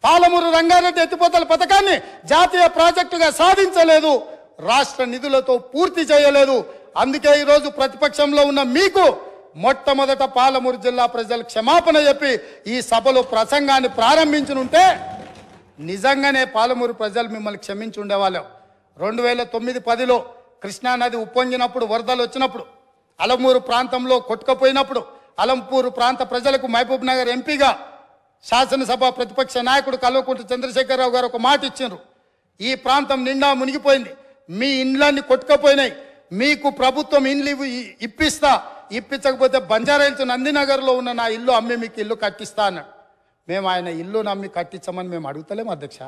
పాలమూరు రంగారెడ్డి ఎత్తిపోతల పథకాన్ని జాతీయ ప్రాజెక్టుగా సాధించలేదు, రాష్ట్ర నిధులతో పూర్తి చేయలేదు. అందుకే ఈరోజు ప్రతిపక్షంలో ఉన్న మీకు మొట్టమొదట పాలమూరు జిల్లా ప్రజలు క్షమాపణ చెప్పి ఈ సభలో ప్రసంగాన్ని ప్రారంభించనుంటే నిజంగానే పాలమూరు ప్రజలు మిమ్మల్ని క్షమించి ఉండేవాళ్ళం. 2009-10లో కృష్ణానది ఉప్పొంగినప్పుడు, వరదలు వచ్చినప్పుడు, అలంపూరు ప్రాంతంలో కొట్టుకుపోయినప్పుడు అలంపూరు ప్రాంత ప్రజలకు మహబూబ్ నగర్ ఎంపీగా శాసనసభ ప్రతిపక్ష నాయకుడు కల్వకుంట్ల చంద్రశేఖరరావు గారు ఒక మాట ఇచ్చారు. ఈ ప్రాంతం నిండా మునిగిపోయింది, మీ ఇండ్లన్నీ కొట్టుకుపోయినాయి, మీకు ప్రభుత్వం ఇండ్లు ఇప్పించకపోతే బంజారాహిల్స్ నందినగర్లో ఉన్న నా ఇల్లు అమ్మి మీకు ఇల్లు కట్టిస్తా అన్నాడు. మేము ఆయన ఇల్లు నమ్మి కట్టించమని మేము అడుగుతలేము అధ్యక్ష.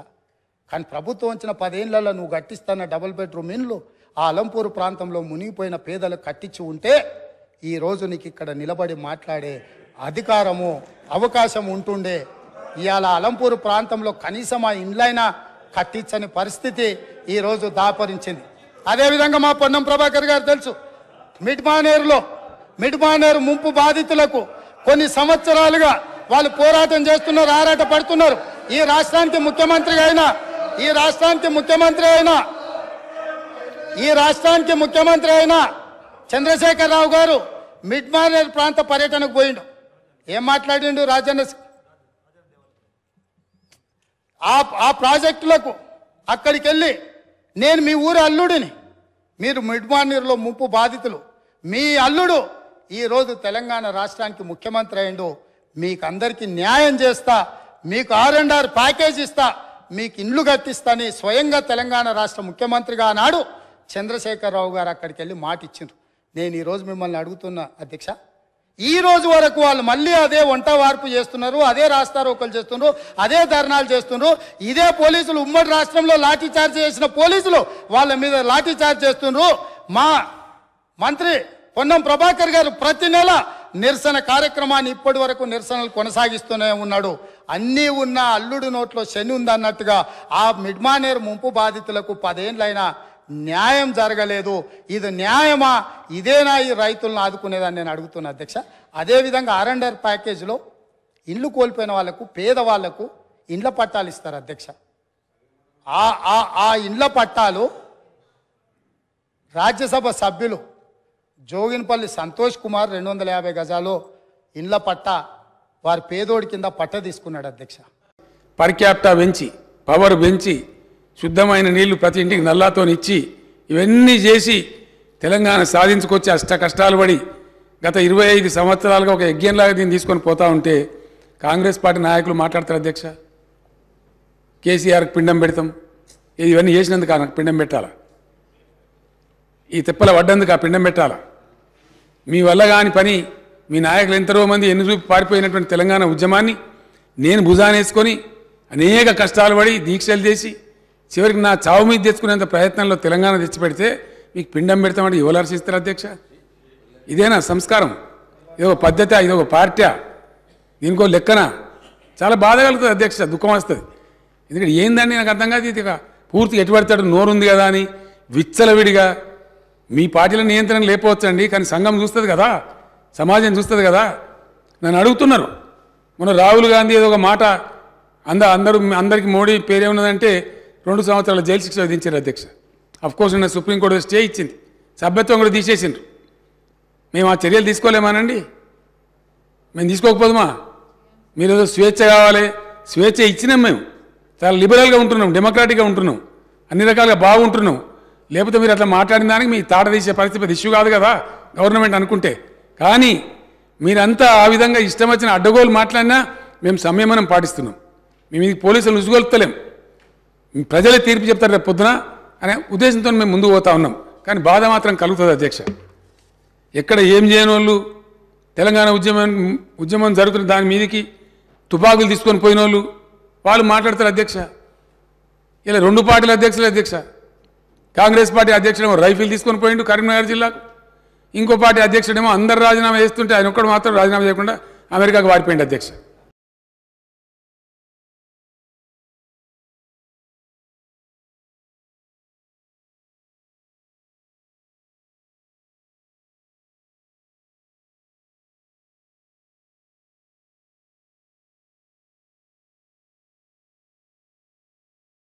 కానీ ప్రభుత్వం వచ్చిన 10 ఏళ్లలో నువ్వు కట్టిస్తాన్న డబుల్ బెడ్రూమ్ ఇండ్లు ఆ అలంపూరు ప్రాంతంలో మునిగిపోయిన పేదలకు కట్టించి ఉంటే ఈరోజు నీకు ఇక్కడ నిలబడి మాట్లాడే అధికారము అవకాశం ఉంటుండే. ఇవాళ అలంపూరు ప్రాంతంలో కనీసం ఆ ఇండ్లైనా కట్టించని పరిస్థితి ఈరోజు దాపరించింది. అదేవిధంగా మా పొన్నం ప్రభాకర్ గారు తెలుసు, మిడ్మానేరు ముంపు బాధితులకు కొన్ని సంవత్సరాలుగా వాళ్ళు పోరాటం చేస్తున్నారు, ఆరాట పడుతున్నారు. ఈ రాష్ట్రానికి ముఖ్యమంత్రి అయిన చంద్రశేఖరరావు గారు మిడ్మానేరు ప్రాంత పర్యటనకు పోయిండు. ఏం మాట్లాడిండు? రాజన్న ఆ ప్రాజెక్టులకు అక్కడికి వెళ్ళి నేను మీ ఊరు అల్లుడిని, మీరు మిడ్మానేరులో ముంపు బాధితులు, మీ అల్లుడు ఈరోజు తెలంగాణ రాష్ట్రానికి ముఖ్యమంత్రి అయిండు, మీకు అందరికీ న్యాయం చేస్తా, మీకు R&R ప్యాకేజ్ ఇస్తా, మీకు ఇండ్లు కట్టిస్తాని స్వయంగా తెలంగాణ రాష్ట్ర ముఖ్యమంత్రిగా ఆనాడు చంద్రశేఖరరావు గారు అక్కడికి వెళ్ళి మాట ఇచ్చిండ్రు. నేను ఈరోజు మిమ్మల్ని అడుగుతున్నా అధ్యక్ష, ఈ రోజు వరకు వాళ్ళు మళ్ళీ అదే వంట వార్పు చేస్తున్నారు, అదే రాస్తారోకలు చేస్తున్నారు, అదే ధర్నాలు చేస్తున్నారు. ఇదే పోలీసులు ఉమ్మడి రాష్ట్రంలో లాఠీ చార్జ్ చేసిన పోలీసులు వాళ్ళ మీద లాఠీ చార్జ్ చేస్తున్నారు. మా మంత్రి పొన్నం ప్రభాకర్ గారు ప్రతి నెల నిరసన కార్యక్రమాన్ని ఇప్పటి వరకు నిరసనలు కొనసాగిస్తూనే ఉన్నాడు. అన్నీ ఉన్న అల్లుడు నోట్లో శని ఉందన్నట్టుగా ఆ మిడ్మానేరు ముంపు బాధితులకు 10 ఏళ్ళైనా న్యాయం జరగలేదు. ఇది న్యాయమా? ఇదేనా ఈ రైతులను ఆదుకునేదని నేను అడుగుతున్నా అధ్యక్ష. అదేవిధంగా R&R ప్యాకేజీలో ఇండ్లు కోల్పోయిన వాళ్లకు, పేదవాళ్లకు ఇండ్ల పట్టాలు ఇస్తారు అధ్యక్ష. ఆ ఇండ్ల పట్టాలు రాజ్యసభ సభ్యులు జోగిన్పల్లి సంతోష్ కుమార్ 250 గజాలు ఇండ్ల పట్ట వారి పేదోడి కింద పట్ట తీసుకున్నాడు అధ్యక్ష. పర్ క్యాపిటా పెంచి, పవర్ పెంచి, శుద్ధమైన నీళ్లు ప్రతి ఇంటికి నల్లాతో ఇచ్చి, ఇవన్నీ చేసి తెలంగాణ సాధించుకొచ్చి అష్ట కష్టాలు పడి గత 25 సంవత్సరాలుగా ఒక యజ్ఞంలాగా దీన్ని తీసుకొని పోతా ఉంటే కాంగ్రెస్ పార్టీ నాయకులు మాట్లాడతారు అధ్యక్ష. కేసీఆర్కి పిండం పెడతాం, ఇవన్నీ చేసినందుకు నాకు పిండం పెట్టాలా? ఈ తిప్పల పడ్డందుకు ఆ పిండం పెట్టాలా? మీ వల్ల కాని పని, మీ నాయకులు ఎంతరో మంది ఎన్ని చూపి పారిపోయినటువంటి తెలంగాణ ఉద్యమాన్ని నేను భుజానేసుకొని అనేక కష్టాలు పడి దీక్షలు చేసి చివరికి నా చావు మీద తెచ్చుకునేంత ప్రయత్నంలో తెలంగాణ తెచ్చిపెడితే మీకు పిండం పెడతామంటే ఎవరు హర్షిస్తారు అధ్యక్ష? ఇదేనా సంస్కారం? ఇదొక పద్ధతి, ఇదొక పార్టీ, దీనికో లెక్కన? చాలా బాధ కలుగుతుంది అధ్యక్ష, దుఃఖం వస్తుంది. ఎందుకంటే ఏందండి నాకు అర్థం కాదు. ఇది పూర్తి ఎటుపడతాడు, నోరుంది కదా అని విచ్చలవిడిగా మీ పార్టీల నియంత్రణ లేకపోవచ్చండి, కానీ సంఘం చూస్తుంది కదా, సమాజం చూస్తుంది కదా. నన్ను అడుగుతున్నారు, మొన్న రాహుల్ గాంధీ ఏదో ఒక మాట అందరికీ మోడీ పేరే ఉన్నదంటే 2 సంవత్సరాల జైలు శిక్ష విధించారు అధ్యక్ష. అఫ్కోర్స్ నిన్న సుప్రీంకోర్టు స్టే ఇచ్చింది, సభ్యత్వం కూడా తీసేసిండ్రు. మేము ఆ చర్యలు తీసుకోలేమానండి? మేము తీసుకోకపోదుమా? మీరు ఏదో స్వేచ్ఛ కావాలి, స్వేచ్ఛ ఇచ్చినాం, మేము చాలా లిబరల్గా ఉంటున్నాం, డెమోక్రాటిక్గా ఉంటున్నాం, అన్ని రకాలుగా బాగుంటున్నాం. లేకపోతే మీరు అట్లా మాట్లాడిన దానికి మీ తాట తీసే పరిస్థితి ఇష్యూ కాదు కదా గవర్నమెంట్ అనుకుంటే. కానీ మీరంతా ఆ విధంగా ఇష్టం వచ్చిన అడ్డగోలు మాట్లాడినా మేము సంయమనం పాటిస్తున్నాం. మేము ఇది పోలీసులు ఉసుగొలుపుతలేం, ప్రజలే తీర్పు చెప్తారు రేపు పొద్దున అనే ఉద్దేశంతో మేము ముందుకు పోతా ఉన్నాం. కానీ బాధ మాత్రం కలుగుతుంది అధ్యక్ష. ఎక్కడ ఏం చేయని వాళ్ళు తెలంగాణ ఉద్యమం జరుగుతున్న దాని మీదకి తుపాకులు తీసుకొని పోయిన వాళ్ళు మాట్లాడతారు అధ్యక్ష. ఇలా 2 పార్టీల అధ్యక్షులు అధ్యక్ష. కాంగ్రెస్ పార్టీ అధ్యక్షుడేమో రైఫిల్ తీసుకొని పోయిండు కరీంనగర్ జిల్లాకు, ఇంకో పార్టీ అధ్యక్షుడేమో అందరు రాజీనామా చేస్తుంటే ఆయన ఒక్కడు మాత్రం రాజీనామా చేయకుండా అమెరికాకు వారిపోయింది అధ్యక్ష.